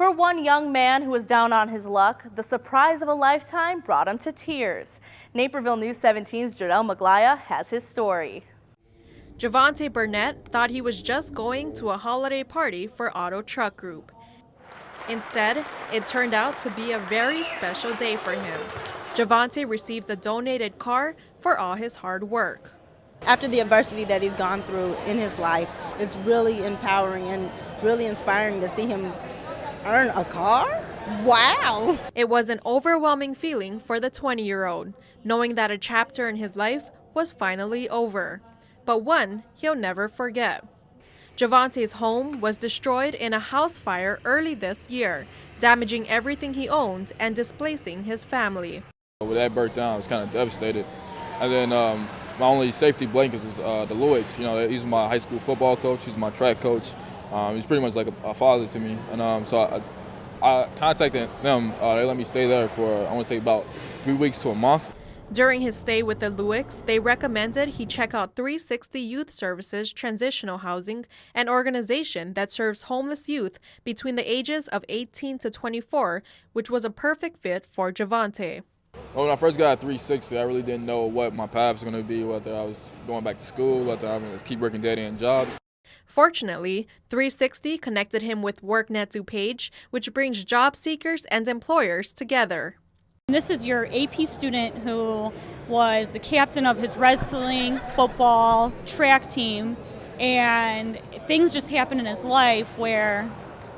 For one young man who was down on his luck, the surprise of a lifetime brought him to tears. Naperville News 17's Javonte Burnett has his story. Javonte Burnett thought he was just going to a holiday party for Auto Truck Group. Instead, it turned out to be a very special day for him. Javonte received a donated car for all his hard work. After the adversity that he's gone through in his life, it's really empowering and really inspiring to see him earn a car. Wow! It was an overwhelming feeling for the 20-year-old, knowing that a chapter in his life was finally over, but one he'll never forget. Javonte's home was destroyed in a house fire early this year, damaging everything he owned and displacing his family. When that burnt down, I was kind of devastated. And then my only safety blanket was the Luecks. You know, he's my high school football coach. He's my track coach. He's pretty much like a father to me. And so I contacted them. They let me stay there for, I want to say, about 3 weeks to a month. During his stay with the Luecks, they recommended he check out 360 Youth Services Transitional Housing, an organization that serves homeless youth between the ages of 18 to 24, which was a perfect fit for Javonte. Well, when I first got at 360, I really didn't know what my path was going to be, whether I was going back to school, whether I was keep working dead-end jobs. Fortunately, 360 connected him with WorkNet page, which brings job seekers and employers together. This is your AP student who was the captain of his wrestling, football, track team, and things just happened in his life where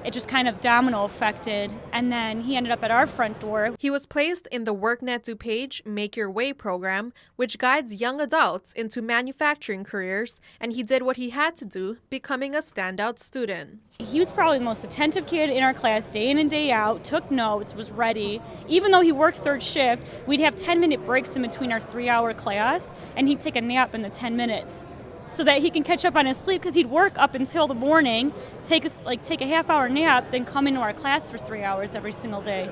it just kind of domino affected, and then he ended up at our front door. He was placed in the WorkNet page Make Your Way program, which guides young adults into manufacturing careers, and he did what he had to do, becoming a standout student. He was probably the most attentive kid in our class, day in and day out, took notes, was ready. Even though he worked third shift, we'd have 10-minute breaks in between our 3-hour class, and he'd take a nap in the 10 minutes. So that he can catch up on his sleep, because he'd work up until the morning, take a half-hour nap, then come into our class for 3 hours every single day.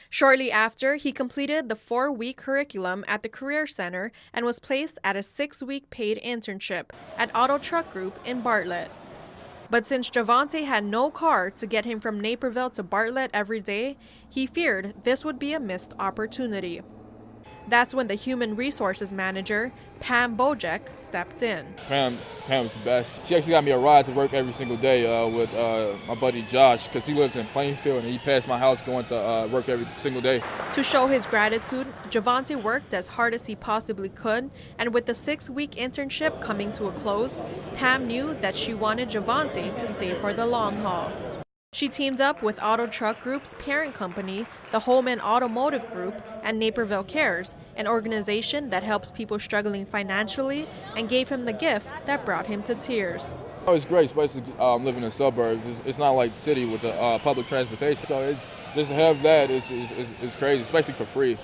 Shortly after, he completed the 4-week curriculum at the Career Center and was placed at a 6-week paid internship at Auto Truck Group in Bartlett. But since Javonte had no car to get him from Naperville to Bartlett every day, he feared this would be a missed opportunity. That's when the human resources manager, Pam Bojek, stepped in. Pam was the best. She actually got me a ride to work every single day with my buddy Josh, because he lives in Plainfield and he passed my house going to work every single day. To show his gratitude, Javonte worked as hard as he possibly could, and with the 6-week internship coming to a close, Pam knew that she wanted Javonte to stay for the long haul. She teamed up with Auto Truck Group's parent company, the Home and Automotive Group, and Naperville Cares, an organization that helps people struggling financially, and gave him the gift that brought him to tears. Oh, it's great, especially living in the suburbs. It's not like the city with the public transportation. So just to have that is crazy, especially for free.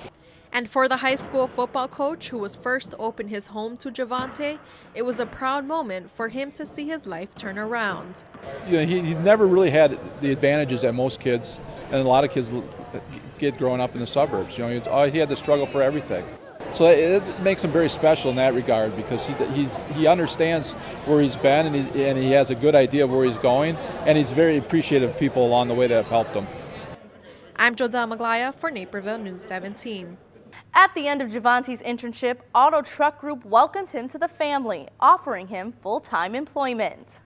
And for the high school football coach who was first to open his home to Javonte, it was a proud moment for him to see his life turn around. You know, he never really had the advantages that most kids, and a lot of kids get growing up in the suburbs. You know, he had to struggle for everything. So it makes him very special in that regard, because he understands where he's been, and he has a good idea of where he's going, and he's very appreciative of people along the way that have helped him. I'm Javonte Burnett for Naperville News 17. At the end of Javonte's internship, Auto Truck Group welcomed him to the family, offering him full-time employment.